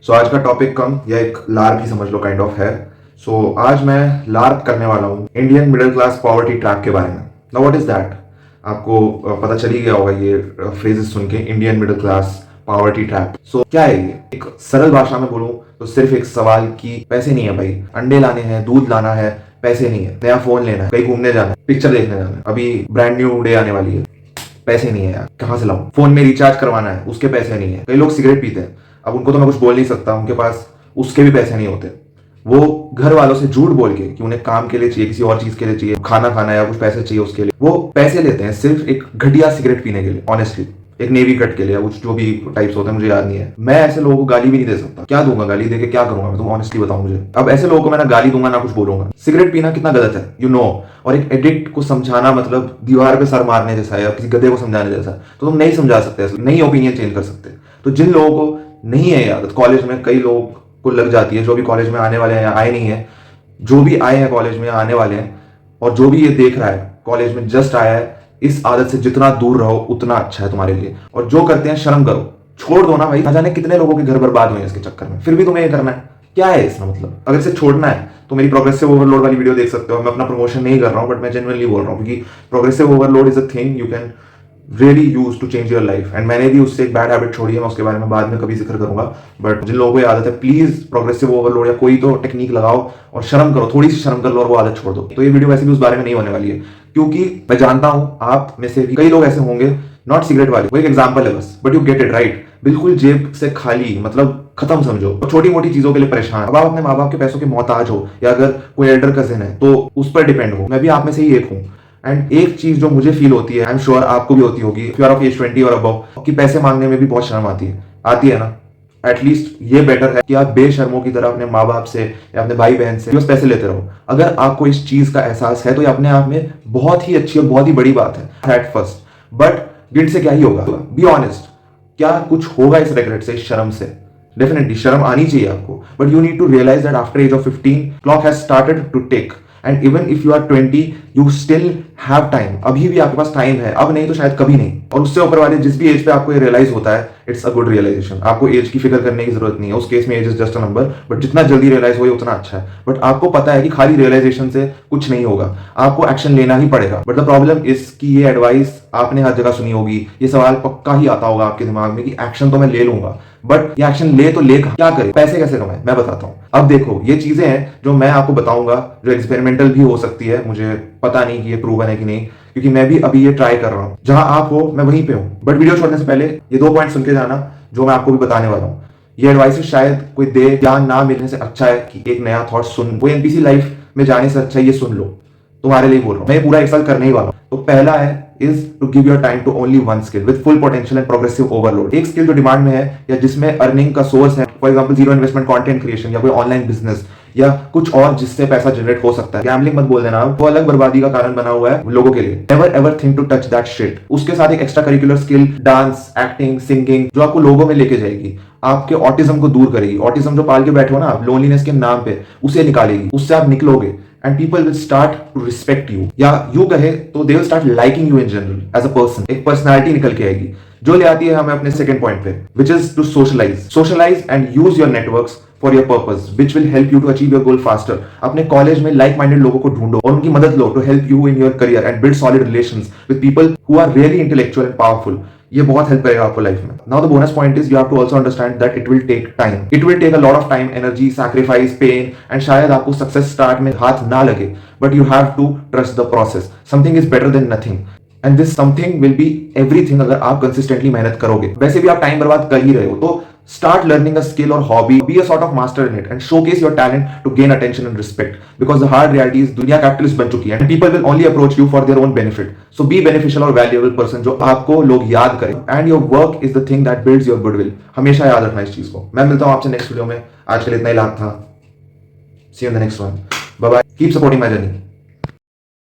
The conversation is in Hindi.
सो आज का टॉपिक कम या एक लार्प ही समझ लो काइंड ऑफ है। सो आज मैं लार्प करने वाला हूँ Indian middle class poverty trap के बारे में। Now what is that? आपको पता चल ही गया होगा ये फ्रेजेस सुन के, Indian middle class poverty trap. So क्या है ये? एक सरल भाषा में बोलूं तो सिर्फ एक सवाल कि पैसे नहीं है भाई, अंडे लाने हैं, दूध लाना है, पैसे नहीं है, नया फोन लेना है, कहीं घूमने जाना है, पिक्चर देखने जाना है, अभी ब्रांड न्यू डे आने वाली है, पैसे नहीं है यार, कहां से लाऊं? फोन में रिचार्ज करवाना है, उसके पैसे नहीं है। कई लोग सिगरेट पीते हैं, अब उनको तो मैं कुछ बोल नहीं सकता, उनके पास उसके भी पैसे नहीं होते। वो घर वालों से झूठ बोल के कि उन्हें काम के लिए चाहिए, किसी और चीज के लिए चाहिए, खाना खाना या कुछ पैसे चाहिए उसके लिए, वो पैसे लेते हैं सिर्फ एक घटिया सिगरेट पीने के लिए। ऑनेस्टली एक नेवी कट के लिए, कुछ जो भी टाइप्स होते हैं मुझे याद नहीं है। मैं ऐसे लोगों को गाली भी नहीं दे सकता। क्या दूंगा गाली देके, क्या करूंगा मैं? तुम ऑनेस्टली बताओ मुझे। अब ऐसे लोगों को मैं ना गाली दूंगा ना कुछ बोलूंगा। सिगरेट पीना कितना गलत है यू नो। और एक एडिक्ट को समझाना मतलब दीवार पे सर मारने जैसा है या किसी गधे को समझाने जैसा। तो तुम नहीं समझा सकते, नहीं ओपिनियन चेंज कर सकते। तो जिन लोगों को नहीं है आदत, कॉलेज में कई लोग को लग जाती है, जो भी कॉलेज में आने वाले हैं या आए नहीं है, जो भी आए हैं कॉलेज में आने वाले हैं, और जो भी ये देख रहा है कॉलेज में जस्ट आया है, इस आदत से जितना दूर रहो उतना अच्छा है तुम्हारे लिए। और जो करते हैं शर्म करो, छोड़ दो ना भाई। ना जाने कितने लोगों के घर बर्बाद हुए हैं इसके चक्कर में, फिर भी तुम्हें ये करना है। क्या है इसका मतलब? अगर इसे छोड़ना है तो मेरी प्रोग्रेसिव ओवरलोड वाली वीडियो देख सकते हो। मैं अपना प्रमोशन नहीं कर रहा हूं, बट मैं जेन्युइनली बोल रहा हूं, क्योंकि progressive overload is a thing you can really use to change your life. And मैंने भी उससे एक बैड हैबिट छोड़ी है, मैं उसके बारे में बाद में कभी जिक्र करूंगा। बट जिन लोगों को ये आदत है, प्लीज प्रोग्रेसिव ओवरलोड या कोई तो टेक्निक लगाओ और शर्म करो, थोड़ी सी शर्म कर लो और वो आदत छोड़ दो। तो ये वीडियो वैसे भी उस बारे में नहीं होने वाली है, क्योंकि मैं जानता हूं आप में से भी कई लोग ऐसे होंगे, नॉट सिगरेट वाले, वो एक एग्जाम्पल है बस, but you get it right. बिल्कुल जेब से खाली, मतलब खत्म समझो, छोटी मोटी चीजों के लिए परेशान। अब आप अपने माँ बाप के पैसों के मोहताज हो, या अगर कोई एल्डर कजिन है तो उस पर डिपेंड हो। मैं भी आप में से ही एक हूँ। एंड एक चीज जो मुझे फील होती है, आई एम श्योर आपको भी होती होगी, if you are of age 20 और अबव, कि पैसे मांगने में भी बहुत शर्म आती है ना। एटलीस्ट ये बेटर है कि आप बेशर्मों की तरह अपने माँ बाप से या अपने भाई बहन से बस पैसे लेते रहो। अगर आपको इस चीज का एहसास है तो ये अपने आप में बहुत ही अच्छी और बहुत ही बड़ी बात है एट फर्स्ट। बट गिल्ट से क्या ही होगा? बी ऑनेस्ट, क्या कुछ होगा इस रिग्रेट से, इस शर्म से? डेफिनेटली शर्म आनी चाहिए आपको, but you need to realise that after age of 15 clock has started to tick. And even if you are 20 you still have time. अभी भी आपके पास टाइम है, अब नहीं तो शायद कभी नहीं। और उससे ऊपर वाले जिस भी एज पे आपको ये रियलाइज होता है, इट्स अ गुड रियलाइजेशन। आपको एज की फिक्र करने की जरूरत नहीं है, उस केस में age is just a number. But जितना जल्दी रियलाइज हो उतना अच्छा है। बट आपको पता है कि खाली रियलाइजेशन से कुछ नहीं होगा, आपको एक्शन लेना ही पड़ेगा। बट द प्रॉब्लम इज कि ये एडवाइस आपने हर जगह सुनी होगी, ये सवाल पक्का ही आता होगा आपके दिमाग में कि एक्शन तो मैं ले लूंगा, बट ये एक्शन ले तो लेगा क्या करे, पैसे कैसे कमाए? मैं बताता हूँ। अब देखो, ये चीजें हैं जो मैं आपको बताऊंगा, जो एक्सपेरिमेंटल भी हो सकती है, मुझे पता नहीं कि ये प्रूवन है कि नहीं, क्योंकि मैं भी अभी ये ट्राई कर रहा हूँ। जहां आप हो मैं वहीं पे हूँ। बट वीडियो छोड़ने से पहले ये 2 पॉइंट सुन के जाना जो मैं आपको भी बताने वाला हूँ। ये एडवाइस शायद कोई दे, ज्ञान ना मिलने से अच्छा है कि एक नया थॉट सुन, कोई एनपीसी लाइफ में जाने से अच्छा ये सुन लो। तुम्हारे लिए बोल रहा हूँ, मैं पूरा एक साल करने ही वाला हूँ। तो पहला है is to give your time to only one skill with full potential and progressive overload। एक स्किल जो डिमांड में है या जिसमें अर्निंग का सोर्स है, for example zero investment content creation या कोई ऑनलाइन बिजनेस या कुछ और जिससे पैसा जनरेट हो सकता है। गैम्बलिंग मत बोल देना, वो अलग बर्बादी का कारण बना हुआ है लोगों के लिए। Never ever think to touch that shit. उसके साथ एक extra curricular skill, dance, acting, singing, जो आपको लोगों में लेके जाएगी, आपके ऑटिज्म को दूर करेगी। ऑटिज्म जो पाल के बैठे हो ना आप लोनलीनेस के नाम पे, उसे निकालेगी, उससे आप निकलोगे and people will start to respect you, या यूं कहे तो they will start liking you in general as a person। एक पर्सनालिटी निकल के आएगी जो ले आती है हमें अपने सेकंड पॉइंट पे, which is to socialize and use your networks for your purpose, which will help you to achieve your goal faster। अपने कॉलेज में लाइक माइंडेड लोगों को ढूंढो और उनकी मदद लो to help you in your career and build solid relations with people who are really intellectual and powerful। ये बहुत हेल्प करेगा आपको लाइफ में। Now the bonus point is you have to also understand that it will take time. It will take a lot of time, energy, sacrifice, pain, and शायद आपको सक्सेस स्टार्ट में हाथ ना लगे, but you have to trust the process. Something is better than nothing, and this something will be everything अगर आप कंसिस्टेंटली मेहनत करोगे। वैसे भी आप टाइम बर्बाद कर ही रहे हो, तो start learning a skill or hobby, be a sort of master in it and showcase your talent to gain attention and respect, because the hard reality is दुनिया कैपिटलिस्ट बन चुकी है and people will only approach you for their own benefit। So be beneficial और valuable person जो आपको लोग याद करें, and your work is the thing that builds your goodwill। हमेशा याद रखना इस चीज को। मैं मिलता हूं आपसे नेक्स्ट वीडियो में। आज के लिए इतना ही लाभ था। See you in the next one। Bye bye। Keep supporting my journey।